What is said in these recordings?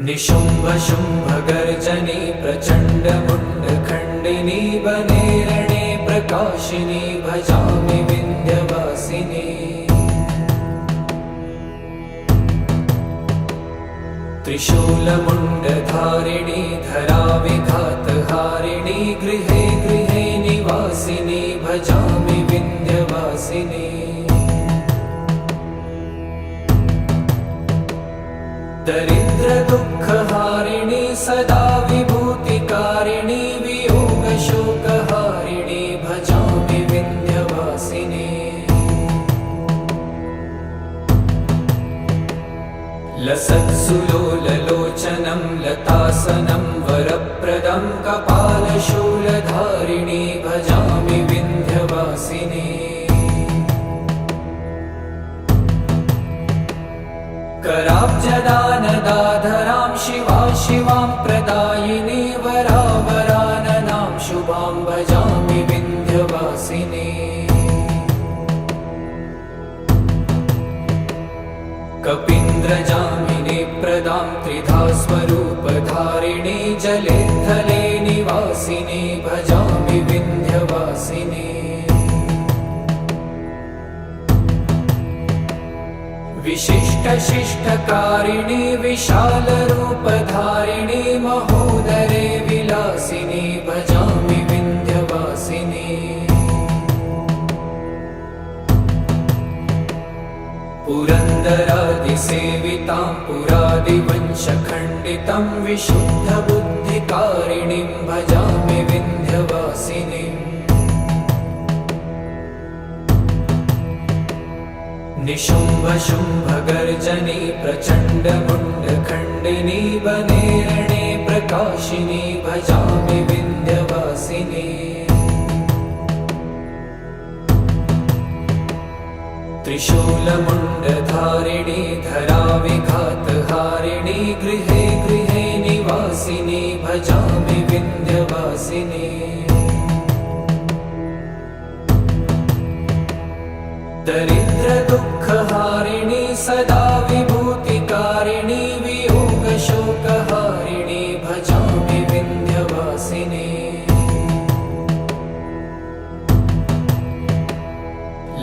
निशुम्भशुम्भगर्जनी प्रचण्डमुण्डखण्डिनी वने रणे प्रकाशिनी भजामि विन्ध्यवासिनी। त्रिशूलमुण्डधारिणी धराविघातहारिणी गृहे गृहे निवासिनी भजामि विन्ध्यवासिनी। दरिद्रदुःखहारिणी सदा विभूतिकारिणी वियोगशोकहारिणी भजामि विन्ध्यवासिनी। लसत्सुलोललोचनं लतासनं वरप्रदं कपालशूलधारिणी भजामि विन्ध्यवासिनी। कराब्जदानदाधरां शिवा शिवां प्रदायिनी वरावराननां शुभां भजामि विन्ध्यवासिनी। कपीन्द्रजामिनी प्रदां त्रिधा स्वरूपधारिणी जले थले निवासिनी भजामि विन्ध्यवासिनी। विशिष्टशिष्टकारिणी विशालरूपधारिणी महोदरे विलासिनी भजामि विन्ध्यवासिनी। पुरन्दरादिसेवितां पुरादिवंशखण्डितं विशुद्धबुद्धिकारिणीं भजामि विन्ध्यवासिनीम्। निशुम्भशुम्भगर्जनी प्रचण्डमुण्डखण्डिनी वने रणे प्रकाशिनी भजामि विन्ध्यवासिनी। त्रिशूलमुण्डधारिणी धराविघातहारिणी गृहे गृहे निवासिनी भजामि विन्ध्यवासिनी। दरिद्रदुःखहारिणी सदा विभूतिकारिणी वियोगशोकहारिणी भजामि विन्ध्यवासिनी।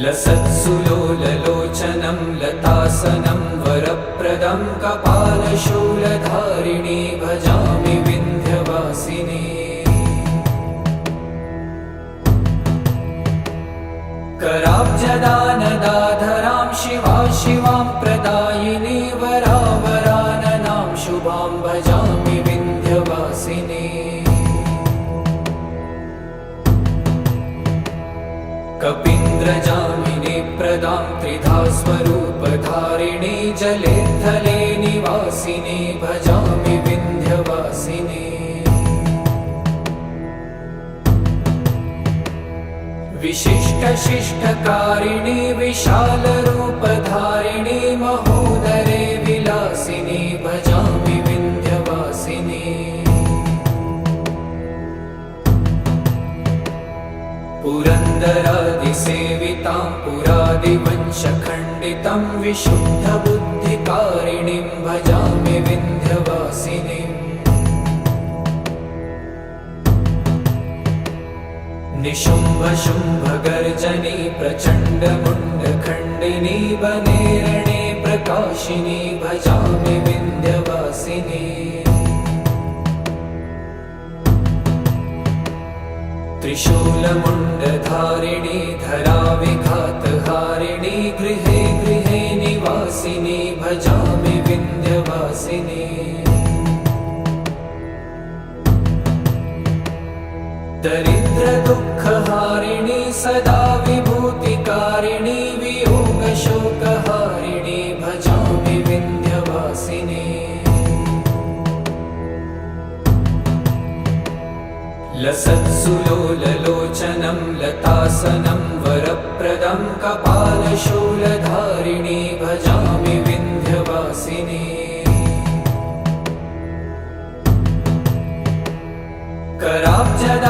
लसत्सुलोललोचनं लतासनं वरप्रदं कपालशूलधारिणी भजामि विन्ध्यवासिनी। कराब्जदानदाधरां शिवा शिवां प्रदायिनी वरावराननां शुभां भजामि विन्ध्यवासिनी। कपीन्द्रजामिनी प्रदां त्रिधा स्वरूपधारिणी जले थले निवासिनी भजामि विन्ध्यवासिनी। विशिष्टशिष्टकारिणी विशालरूपधारिणी महोदरे विलासिनी भजामि विन्ध्यवासिनी। पुरन्दरादिसेवितां पुरादिवंशखण्डितं विशुद्धबुद्धिकारिणीं भजामि विन्ध्यवासिनीम्। निशुम्भशुम्भगर्जनी प्रचण्डमुण्डखण्डिनी वने रणे प्रकाशिनी भजामि विन्ध्यवासिनी। त्रिशूलमुण्डधारिणी धराविघातहारिणी गृहे गृहे निवासिनी भजामि विन्ध्यवासिनी। दरिद्रदुःखहारिणी सदा विभूतिकारिणी वियोगशोकहारिणी भजामि विन्ध्यवासिनी। लसत्सुलोललोचनं लतासनं वरप्रदं कपालशूलधारिणी भजामि विन्ध्यवासिनी।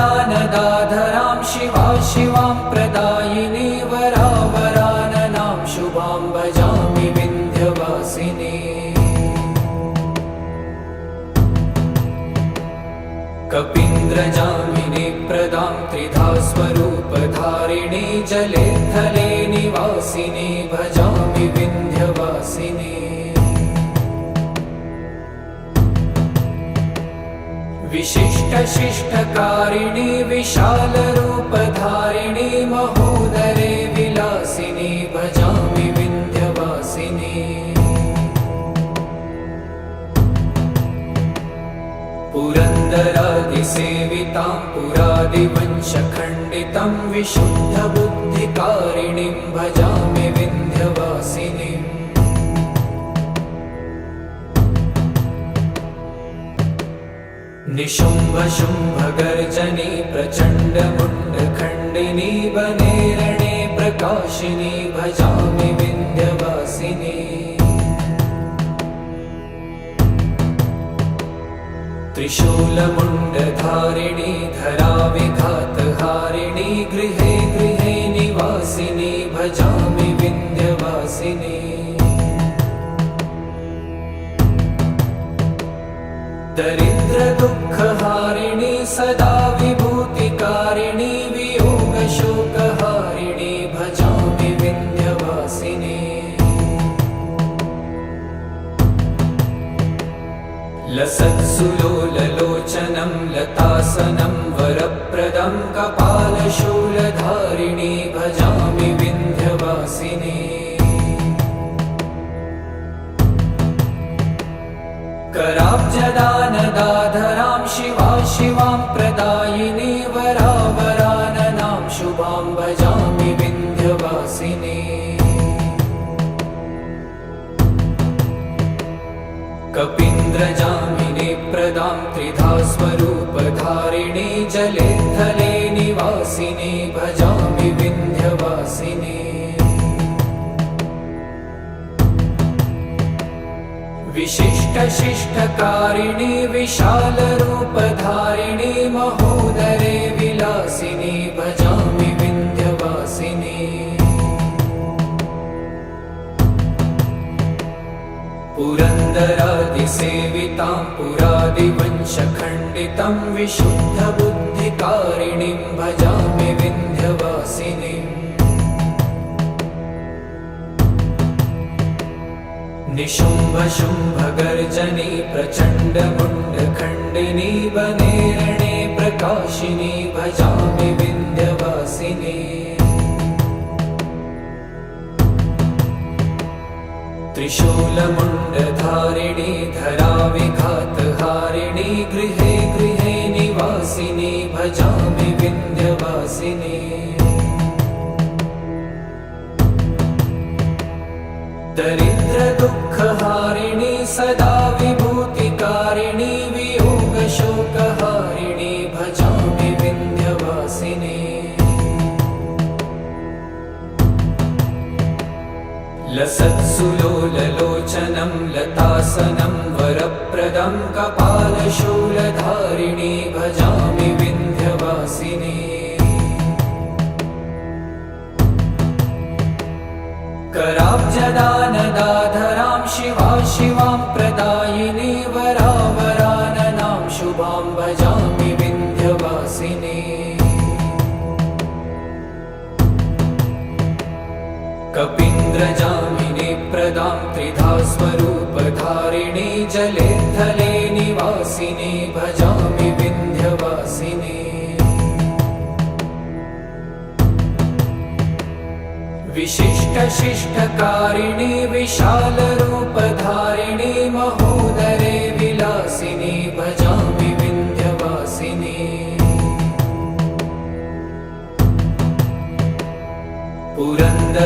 कराब्जदानदाधरां शिवा शिवां प्रदायिनी वरावराननां शुभां भजामि विन्ध्यवासिनी। कपीन्द्रजामिनी प्रदां त्रिधा स्वरूपधारिणी जले थले निवासिनी भजामि विन्ध्यवासिनी विशिष्टशिष्टकारिणी विशालरूपधारिणी महोदरे विलासिनी भजामि विन्ध्यवासिनी पुरन्दरादिसेवितां पुरादिवंशखण्डितं विशुद्धबुद्धिकारिणीं भजामि विन्ध्यवासिनीम् निशुम्भशुम्भगर्जनी प्रचण्डमुण्डखण्डिनी वने रणे प्रकाशिनी भजामि विन्ध्यवासिनी त्रिशूलमुण्डधारिणी धराविघातहारिणी गृहे गृहे निवासिनी भजामि विन्ध्यवासिनी दरिद्रदुःखहारिणी सदा विभूतिकारिणी वियोगशोकहारिणी भजामि विन्ध्यवासिनी लसत्सुलोललोचनं लतासनं वरप्रदं कपालशूलधारिणी भजामि विन्ध्यवासिनी कराब्जदानदाधरां शिवां प्रदायिनी वरावराननां शुभां भजामि विन्ध्यवासिनी कपीन्द्रजामिनी प्रदां त्रिधा स्वरूपधारिणी जले थले निवासिनी भजामि विन्ध्यवासिनी विशिष्टशिष्टकारिणी विशालरूपधारिणी महोदरे विलासिनी भजामि विन्ध्यवासिनी पुरन्दरादिसेवितां पुरादिवंशखण्डितं विशुद्धबुद्धिकारिणीं भजामि विन्ध्यवासिनीम् निशुम्भशुम्भगर्जनी प्रचण्डमुण्डखण्डिनी वने रणे प्रकाशिनी भजामि विन्ध्यवासिनी त्रिशूलमुण्डधारिणी धराविघातहारिणी गृहे गृहे निवासिनी भजामि विन्ध्यवासिनी दरिद्रदुःखहारिणी सदा विभूतिकारिणी वियोगशोकहारिणी भजामि विन्ध्यवासिनी लसत्सुलोललोचनं लतासनं वरप्रदं कपालशूलधारिणी भजामि विन्ध्यवासिनी कराब्जदानदाधरां शिवां प्रदायिनी वरावराननां शुभां भजामि विन्ध्यवासिनी कपीन्द्रजामिनी प्रदां त्रिधा स्वरूपधारिणी जले थले निवासिनी भजामि विन्ध्यवासिनी विशिष्टशिष्टकारिणी विशालरूपधारिणी महोदरे विलासिनी भजामि विन्ध्यवासिनी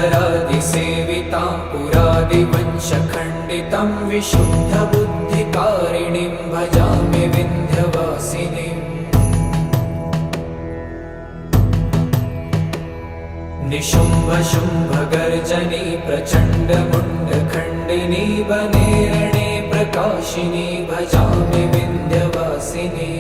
पुरन्दरादिसेवितां पुरादिवंशखण्डितं विशुद्धबुद्धिकारिणीं भजामि विन्ध्यवासिनीम् निशुम्भशुम्भगर्जनी प्रचण्डमुण्डखण्डिनी वने रणे प्रकाशिनी भजामि विन्ध्यवासिनी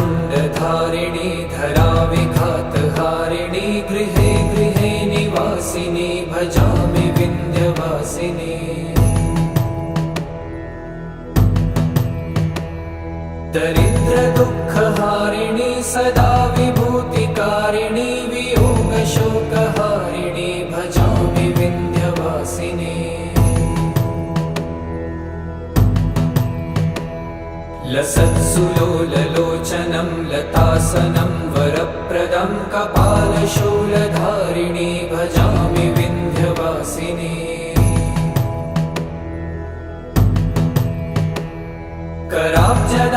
त्रिशूलमुण्डधारिणी धराविघातहारिणी गृहे गृहे निवासिनी भजामि विन्ध्यवासिनी दरिद्रदुःखहारिणी सदा विभूतिकारिणी वियोगशोकहारिणी भजामि विन्ध्यवासिनी लसत्सुलोललोचनं लतासनं वरप्रदं कपालशूलधारिणी भजामि विन्ध्यवासिनी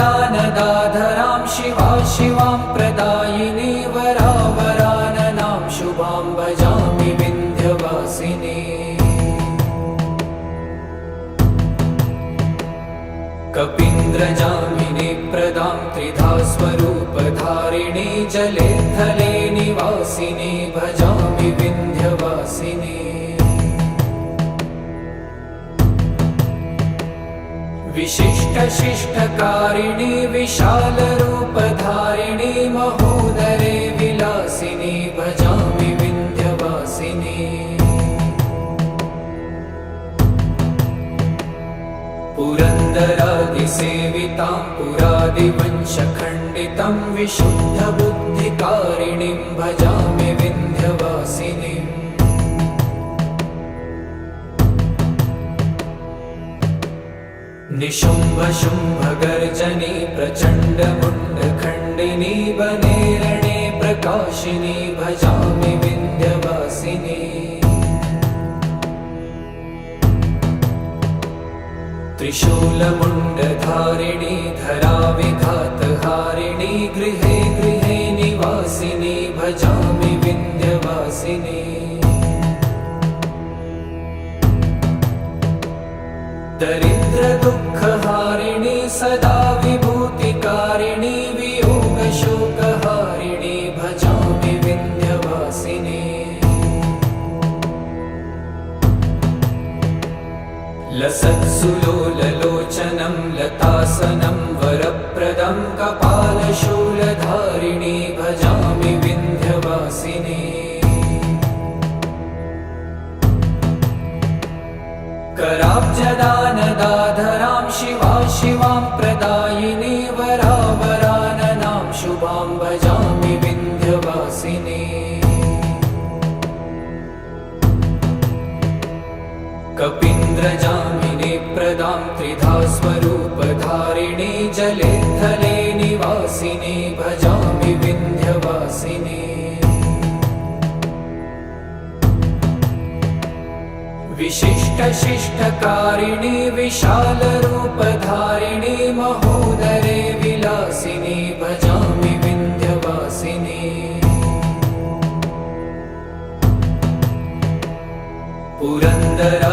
कराब्जदानदाधरां शिवा शिवां प्रदायिनी वरावराननां शुभां भजामि विन्ध्यवासिनी कपीन्द्रजामिनी प्रदां त्रिधा स्वरूपधारिणी जले थले निवासिनी भजामि विन्ध्यवासिनी विशिष्टशिष्टकारिणी विशालरूपधारिणी महोदरे विलासिनी भजामि विन्ध्यवासिनी पुरन्दरादिसेवितां पुरादिवंशखण्डितं विशुद्धबुद्धिकारिणीं भजामि विन्ध्यवासिनीम् निशुम्भशुम्भगर्जनी प्रचण्डमुण्डखण्डिनी वने रणे प्रकाशिनी भजामि विन्ध्यवासिनी त्रिशूलमुण्डधारिणी धराविघातहारिणी गृहे गृहे निवासिनी भजामि विन्ध्यवासिनी दरिद्रदुःखहारिणी सदा विभूतिकारिणी वियोगशोकहारिणी भजामि विन्ध्यवासिनी लसत्सुलोललोचनं लतासनं वरप्रदं कपालशूलधारिणी भजामि विन्ध्यवासिनी कराब्जदानदाधरां शिवा शिवां प्रदायिनी वरावराननां शुभां भजामि विन्ध्यवासिनी कपीन्द्रजामिनी प्रदां त्रिधा स्वरूपधारिणी जले थले निवासिनी भजामि विन्ध्यवासिनी विशिष्टशिष्टकारिणी विशालरूपधारिणी महोदरे विलासिनी भजामि विन्ध्यवासिनी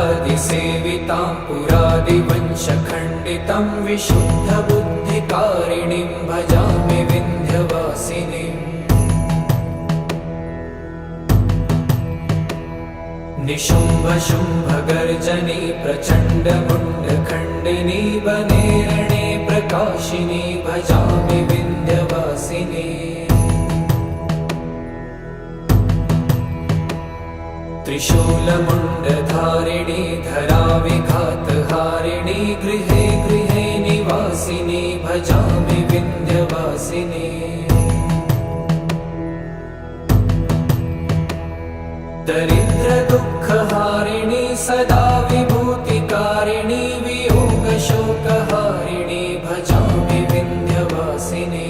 पुरन्दरादिसेवितां पुरादिवंशखण्डितं विशुद्धबुद्धिकारिणीं भजामि विन्ध्यवासिनीम् निशुम्भशुम्भगर्जनी प्रचण्डमुण्डखण्डिनी वने रणे प्रकाशिनी भजामि विन्ध्यवासिनी त्रिशूलमुण्डधारिणी धराविघातहारिणी गृहे गृहे निवासिनी भजामि विन्ध्यवासिनी दरिद्रदुःखहारिणी सदा विभूतिकारिणी वियोगशोकहारिणी भजामि विन्ध्यवासिनी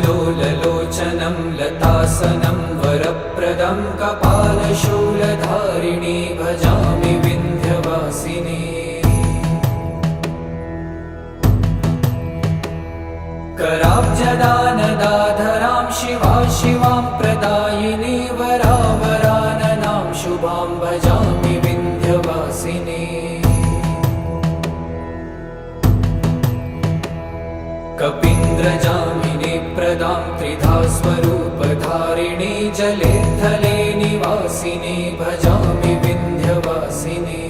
लसत्सुलोललोचनं लतासनं वरप्रदं कपालशूलधारिणी भजामि विन्ध्यवासिनी कराब्जदानदाधरां शिवा शिवां प्रदायिनी वरावराननां शुभां भजामि विन्ध्यवासिनी कपीन्द्रजामिनी प्रदां त्रिधा स्वरूपधारिणी जले थले निवासिनी भजामि विन्ध्यवासिनी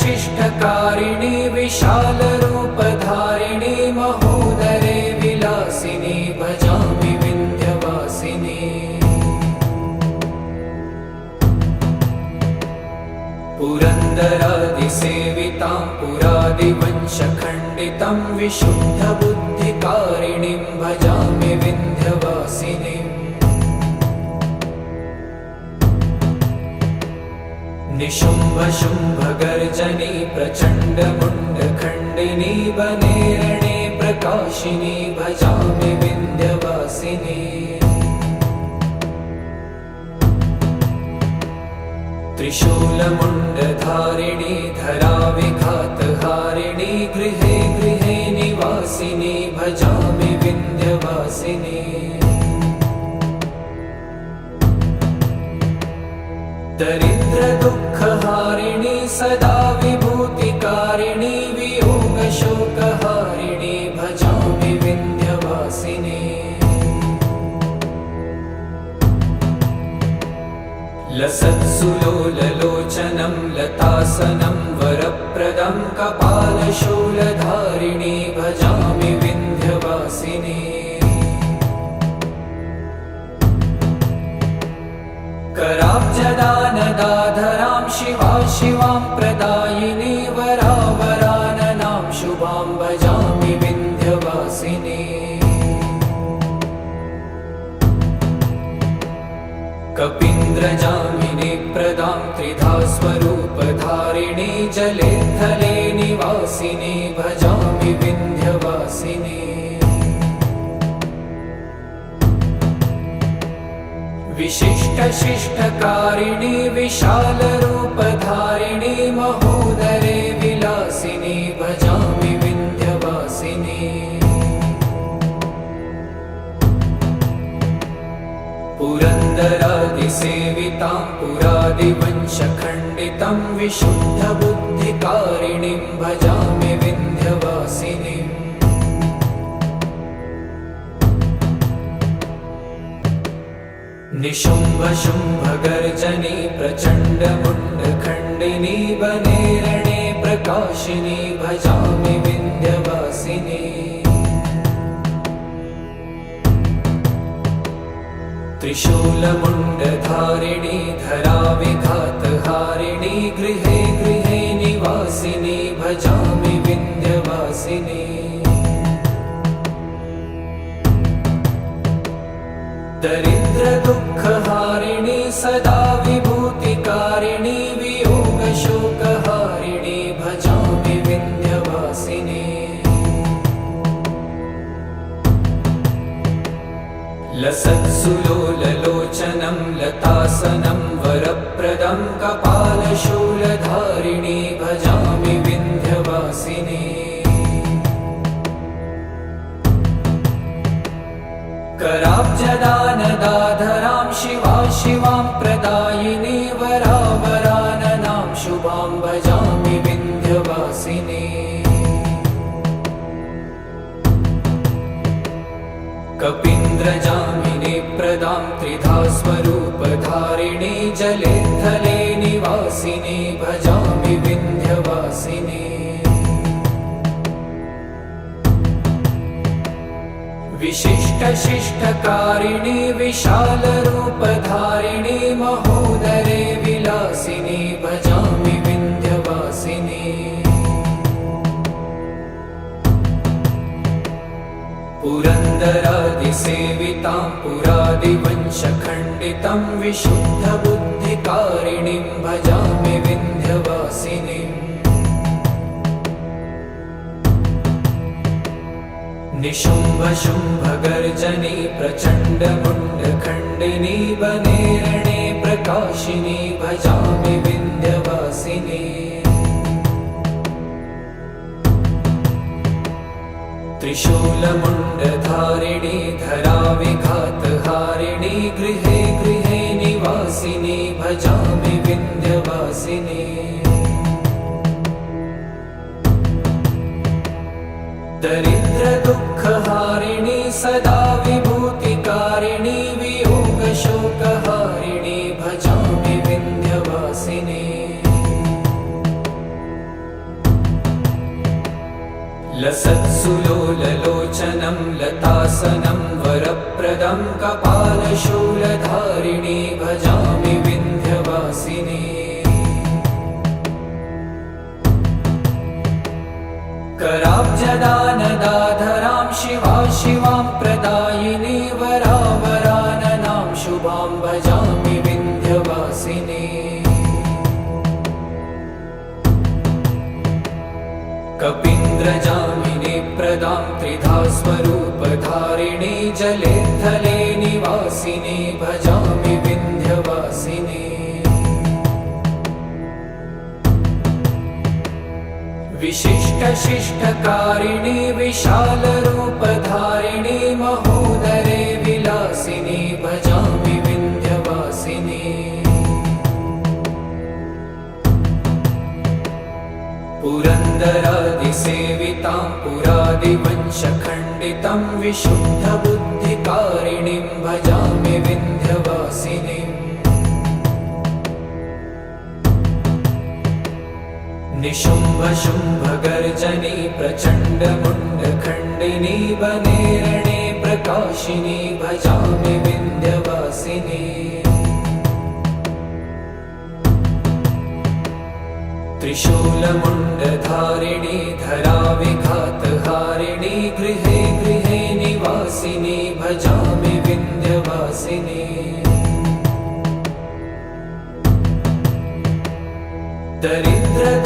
विशिष्टशिष्टकारिणी विशालरूपधारिणी महोदरे विलासिनी भजामि विन्ध्यवासिनी सेवितां पुरादिवंशखण्डितं विशुद्धबुद्धिकारिणीं भजामि विन्ध्यवासिनीम् निशुम्भशुम्भगर्जनी प्रचण्डमुण्डखण्डिनी वनेरणे प्रकाशिनी भजामि विन्ध्यवासिनी त्रिशूलमुण्डधारिणी धराविघातहारिणी गृहे गृहे निवासिनी भजामि विन्ध्यवासिनी दरिद्रदुःखहारिणी सदा विभूतिकारिणी वियोगशोकहारिणी भजामि विन्ध्यवासिनी लसत्सुलोललोचनं लतासनं वरप्रदं कपालशूलधारिणी भजामि विन्ध्यवासिनी कराब्जदानदाधरां शिवां प्रदायिनी वरावराननां शुभां भजामि विन्ध्यवासिनी कपीन्द्रजामिनी प्रदां त्रिधा स्वरूपधारिणी जले थले निवासिनी भजामि विन्ध्यवासिनी विशिष्टशिष्टकारिणी विशालरूपधारिणी महोदरे विलासिनी भजामि विन्ध्यवासिनी पुरन्दरादिसेवितां पुरादिवंशखण्डितं विशुद्धबुद्धिकारिणीं भजामि विन्ध्यवासिनीम् निशुम्भशुम्भगर्जनी प्रचण्डमुण्डखण्डिनी वनेरणे प्रकाशिनी भजामि विन्ध्यवासिनी त्रिशूलमुण्डधारिणी धराविघातहारिणी गृहे गृहे निवासिनी भजामि विन्ध्यवासिनी दरिद्रदुःखहारिणी सदा विभूतिकारिणी वियोगशोकहारिणी भजामि विन्ध्यवासिनी लसत्सुलोललोचनं लतासनं वरप्रदं कपालशूलधारिणी भजामि विन्ध्यवासिनी कराब्जदानदाधरां शिवां प्रदायिनी वरावराननां शुभां भजामि विन्ध्यवासिनी कपीन्द्रजामिनी प्रदां त्रिधा स्वरूपधारिणी जले थले निवासिनी भजामि विन्ध्यवासिनी विशिष्टशिष्टकारिणी विशालरूपधारिणी महोदरे विलासिनी भजामि विन्ध्यवासिनी पुरन्दरादिसेवितां पुरादिवंशखण्डितं विशुद्धबुद्धिकारिणीं भजामि विन्ध्यवासिनीम् निशुम्भशुम्भगर्जनी प्रचण्डमुण्डखण्डिनी वनेरणे प्रकाशिनी भजामि विन्ध्यवासिनी त्रिशूलमुण्डधारिणी धराविघातहारिणी गृहे गृहे निवासिनी भजामि विन्ध्यवासिनी दरिद्रदुःखहारिणी सदा विभूतिकारिणी वियोगशोकहारिणी भजामि विन्ध्यवासिनी लसत्सुलोललोचनं लतासनं वरप्रदं कपालशूलधारिणी भजामि विन्ध्यवासिनी कराब्जदानदाधरां शिवा शिवां प्रदायिनी वरावराननां शुभां भजामि विन्ध्यवासिनी कपीन्द्रजामिनी प्रदां त्रिधा स्वरूपधारिणी जले थले निवासिनी भजामि विन्ध्यवासिनी विशिष्टशिष्टकारिणी विशालरूपधारिणी महोदरे विलासिनी भजामि विन्ध्यवासिनी पुरन्दरादिसेवितां पुरादिवंशखण्डितं विशुद्धबुद्धिकारिणीं भजामि विन्ध्यवासिनीम् निशुम्भशुम्भगर्जनी प्रचण्डमुण्डखण्डिनी वने रणे प्रकाशिनी भजामि विन्ध्यवासिनी त्रिशूलमुण्डधारिणी धराविघातहारिणी गृहे गृहे निवासिनी भजामि विन्ध्यवासिनी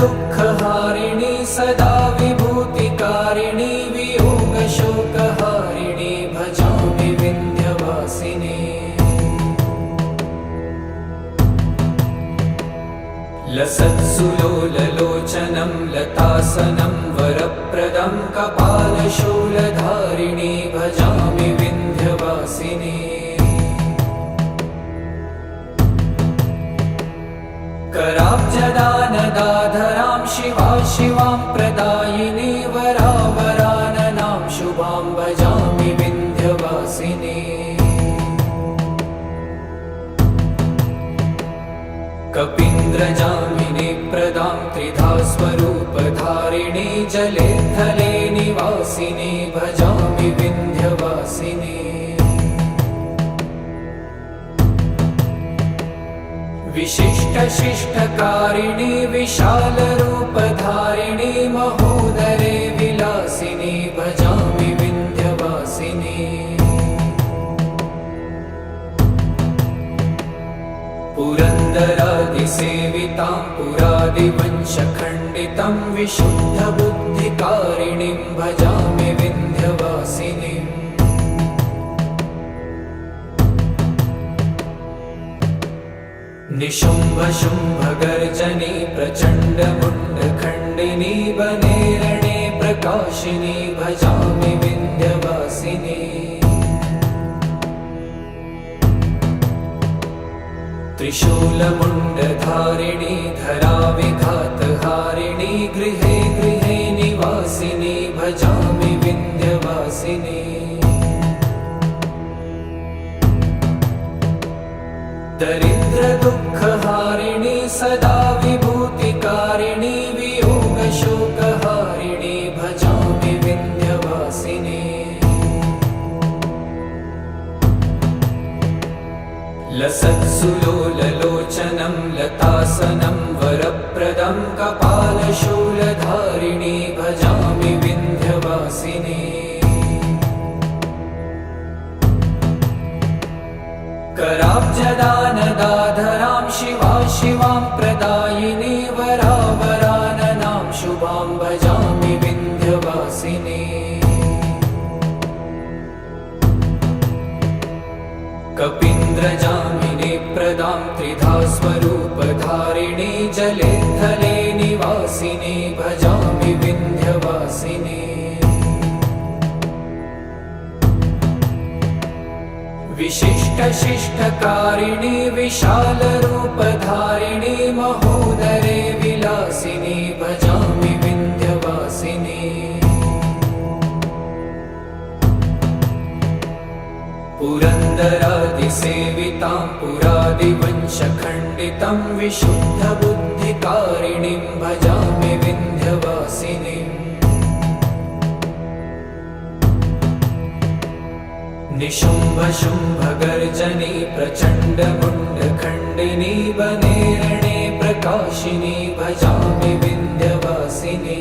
दरिद्रदुःखहारिणी सदा विभूतिकारिणी वियोगशोकहारिणी भजामि विन्ध्यवासिनी लसत्सुलोललोचनं लतासनं वरप्रदं कपालशूलधारिणी भजामि विन्ध्यवासिनी कराब्जदानदाधरां शिवा शिवां प्रदायिनी वरावराननां शुभां भजामि विन्ध्यवासिनी कपीन्द्रजामिनी प्रदां त्रिधा स्वरूपधारिणी जले थले निवासिनी भजामि विन्ध्यवासिनी विशिष्टशिष्टकारिणी विशालरूपधारिणी महोदरे विलासिनी भजामि विन्ध्यवासिनी पुरन्दरादिसेवितां पुरादिवंशखण्डितं विशुद्धबुद्धिकारिणीं भजामि विन्ध्यवासिनीम् निशुम्भशुम्भगर्जनी प्रचण्डमुण्डखण्डिनी वने रणे प्रकाशिनी भजामि विन्ध्यवासिनी त्रिशूलमुण्डधारिणी धराविघातहारिणी गृहे गृहे निवासिनी भजामि विन्ध्यवासिनी दरिद्रदुःखहारिणी सदा विभूतिकारिणी वियोगशोकहारिणी भजामि विन्ध्यवासिनी लसत्सुलोललोचनं लतासनं वरप्रदं कपालशूलधारिणी भजामि विन्ध्यवासिनी कराब्जदानदाधरां शिवा शिवां प्रदायिनी वरावराननां शुभां भजामि विन्ध्यवासिनी कपीन्द्रजामिनी प्रदां त्रिधा स्वरूपधारिणी जले थले निवासिनी भजामि विन्ध्यवासिनी विशिष्टशिष्टकारिणी विशालरूपधारिणी महोदरे विलासिनी भजामि विन्ध्यवासिनी पुरन्दरादिसेवितां पुरादिवंशखण्डितं विशुद्धबुद्धिकारिणीं भजामि विन्ध्यवासिनीम् निशुम्भशुम्भगर्जनी प्रचण्डमुण्डखण्डिनी वने रणे प्रकाशिनी भजामि विन्ध्यवासिनी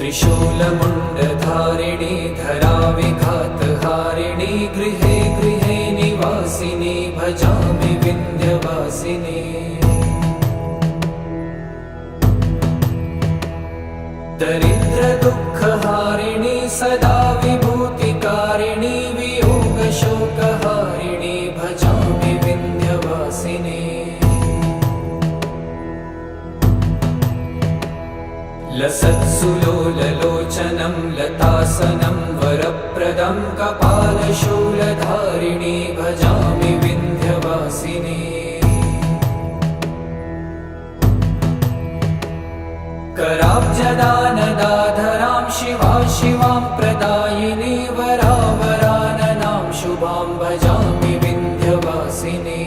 त्रिशूलमुण्डधारिणी धराविघातहारिणी गृहे गृहे निवासिनी भजामि विन्ध्यवासिनी दरिद्रदुःखहारिणी सदा विभूतिकारिणी वियोगशोकहारिणी भजामि विन्ध्यवासिनी लसत्सुलोललोचनं लतासनं वरप्रदं कपालशूलधारिणी भजामि विन्ध्यवासिनी कराब्जदानदाधरां शिवा शिवां प्रदायिनी वरावराननां शुभां भजामि विन्ध्यवासिनी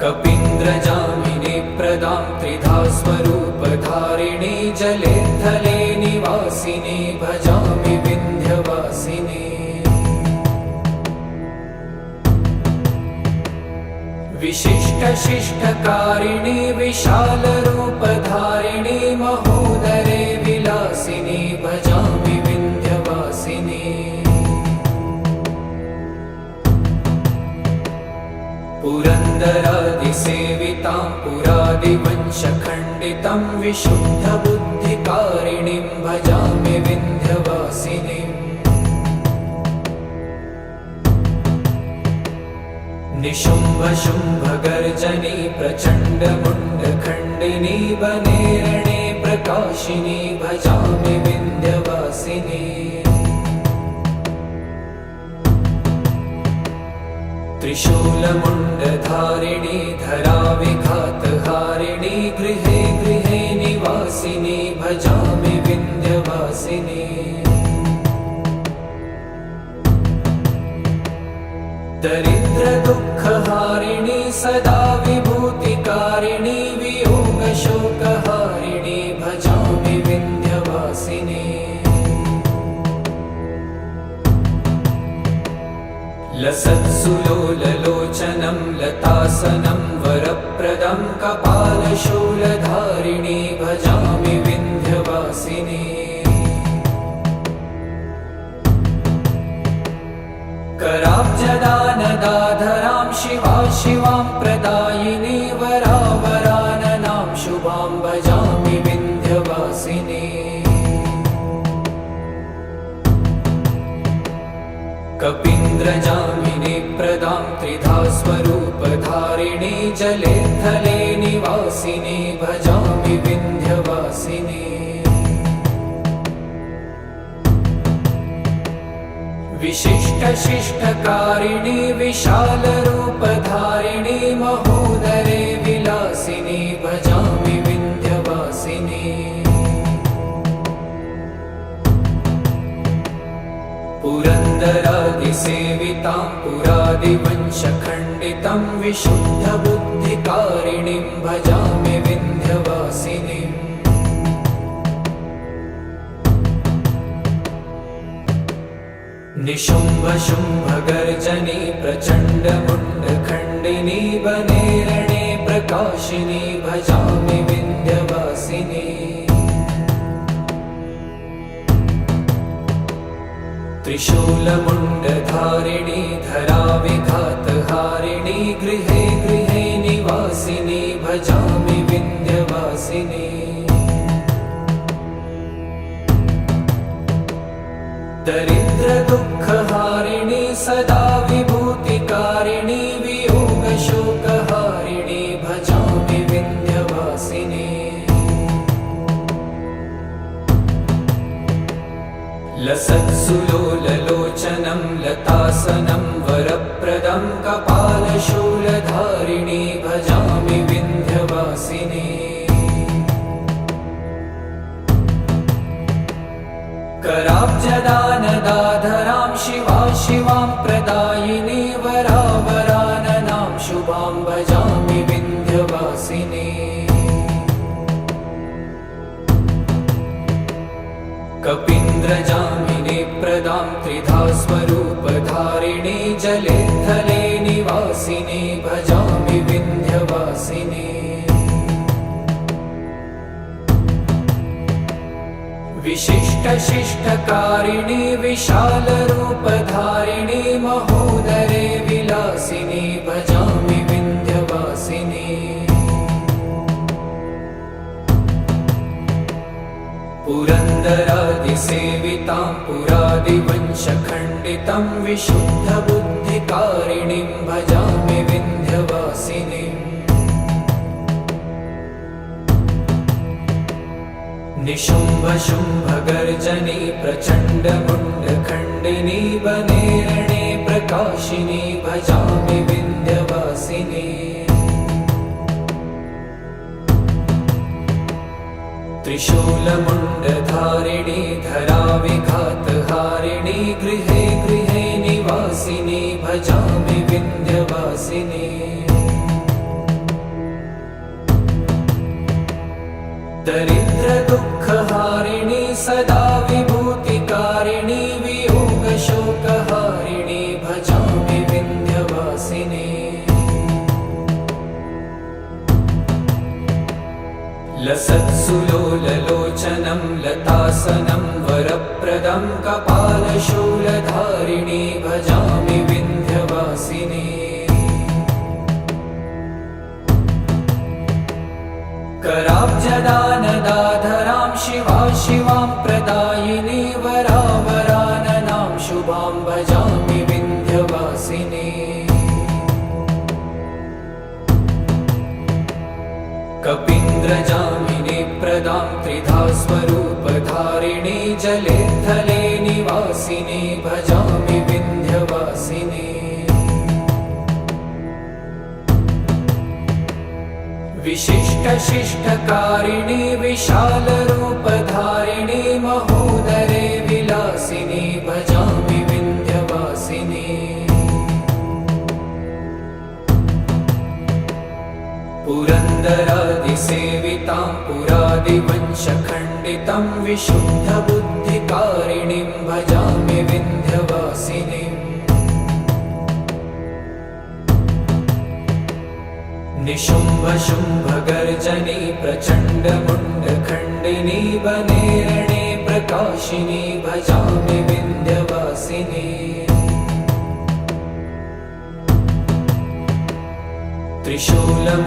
कपीन्द्रजामिनी प्रदां त्रिधा स्वरूपधारिणी जले थले निवासिनी भजामि विन्ध्यवासिनी विशिष्टशिष्टकारिणी विशालरूपधारिणी महोदरे विलासिनी भजामि विन्ध्यवासिनी पुरन्दरादिसेवितां पुरादिवंशखण्डितं विशुद्धबुद्धिकारिणीं भजामि विन्ध्यवासिनीं निशुम्भशुम्भगर्जनी प्रचण्डमुण्डखण्डिनी वने रणे प्रकाशिनी भजामि विन्ध्यवासिनी त्रिशूलमुण्डधारिणी धराविघातहारिणी गृहे गृहे निवासिनी भजामि विन्ध्यवासिनी दरिद्रदुःखहारिणी सदा विभूतिकारिणी वियोगशोकहारिणी भजामि विन्ध्यवासिनी लसत्सुलोललोचनं लतासनं वरप्रदं कपालशूलधारिणी भजामि विन्ध्यवासिनी कराब्जदानदाधरां शिवा शिवां प्रदायिनी वरावराननां शुभां भजामि विन्ध्यवासिनी कपीन्द्रजामिनी प्रदां त्रिधा स्वरूपधारिणी जले थले निवासिनी भजामि विन्ध्यवासिनी विशिष्टशिष्टकारिणी विशालरूपधारिणी महोदरे विलासिनी भजामि विन्ध्यवासिनी पुरन्दरादिसेवितां पुरादिवंशखण्डितं विशुद्धबुद्धिकारिणीं भजामि विन्ध्यवासिनीं निशुम्भशुम्भगर्जनी प्रचण्डमुण्डखण्डिनी वने रणे प्रकाशिनी भजामि विन्ध्यवासिनी त्रिशूलमुण्डधारिणी धराविघातहारिणी गृहे गृहे निवासिनी भजामि विन्ध्यवासिनी दरिद्रदुःखहारिणी सदा विभूतिकारिणी वियोगशोकहारिणी भजामि विन्ध्यवासिनी लसत्सुलोललोचनं लतासनं वरप्रदं कपालशूलधारिणी भजामि विन्ध्यवासिनी कराब्जदानदाधरां शिवा शिवां प्रदायिनी वरावराननां शुभां भजामि विन्ध्यवासिनी कपीन्द्रजामिनी प्रदां त्रिधा स्वरूपधारिणी जले थले निवासिनी भजामि विन्ध्यवासिनी विशिष्टशिष्टकारिणी विशालरूपधारिणी महोदरे विलासिनी भजामि विन्ध्यवासिनी पुरन्दरादिसेवितां पुरादिवंशखण्डितं विशुद्धबुद्धिकारिणीं भजामि विन्ध्यवासिनीम् निशुम्भशुम्भगर्जनी प्रचण्डमुण्डखण्डिनी वनेरणे प्रकाशिनी भजामि विन्ध्यवासिनी त्रिशूलमुण्डधारिणी धराविघातहारिणी गृहे गृहे निवासिनी भजामि विन्ध्यवासिनी दरिद्रदुःखहारिणी सदा विभूतिकारिणी वियोगशोकहारिणी भजामि विन्ध्यवासिनी लसत्सुलोललोचनं लतासनं वरप्रदं कपालशूलधारिणी भजामि विन्ध्यवासिनी कराब्जदानदाधरां शिवां प्रदायिनी वरावराननां शुभां भजामि विन्ध्यवासिनी कपीन्द्रजामिनी प्रदां त्रिधा स्वरूपधारिणी जले थले निवासिनी भजामि विन्ध्यवासिनी विशिष्टशिष्टकारिणी विशालरूपधारिणी महोदरे विलासिनी भजामि विन्ध्यवासिनी पुरन्दरादिसेवितां पुरादिवंशखण्डितं विशुद्धबुद्धिकारिणीं भजामि विन्ध्यवासिनीम् निशुम्भशुम्भगर्जनी प्रचण्डमुण्डखण्डिनी वनेरणे प्रकाशिनी भजामि विन्ध्यवासिनी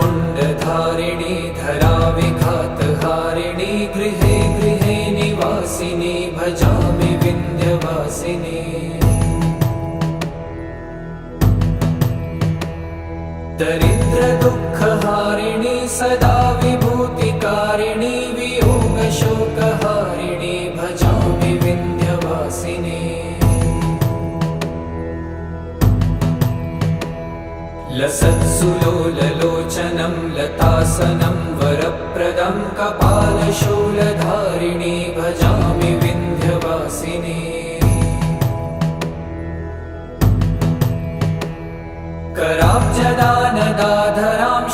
त्रिशूलमुण्डधारिणी धराविघातहारिणी गृहे गृहे निवासिनी भजामि विन्ध्यवासिनी दरिद्रदुःखहारिणी सदा विभूतिकारिणी वियोगशोकहारिणी भजामि विन्ध्यवासिनी लसत्सुलोललोचनं लतासनं वरप्रदं कपालशूलधारिणी भजामि विन्ध्यवासिनी कराब्जदानदाधरां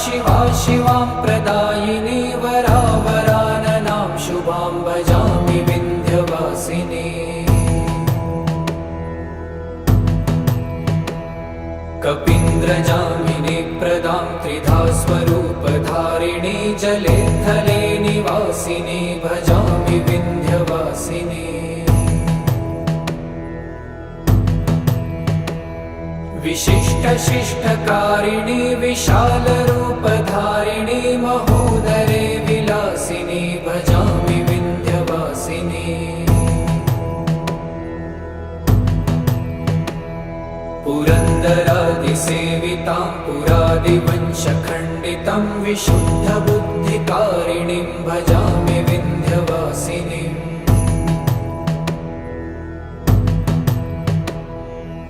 शिवां प्रदायिनी वरावराननां शुभां भजामि विन्ध्यवासिनी कपीन्द्रजामिनी प्रदां त्रिधा स्वरूपधारिणी जले थले निवासिनी भजामि विन्ध्यवासिनी विशिष्टशिष्टकारिणी विशालरूपधारिणी महोदरे विलासिनी भजामि विन्ध्यवासिनी पुरन्दरादिसेवितां पुरादिवंशखण्डितं विशुद्धबुद्धिकारिणीं भजामि विन्ध्यवासिनी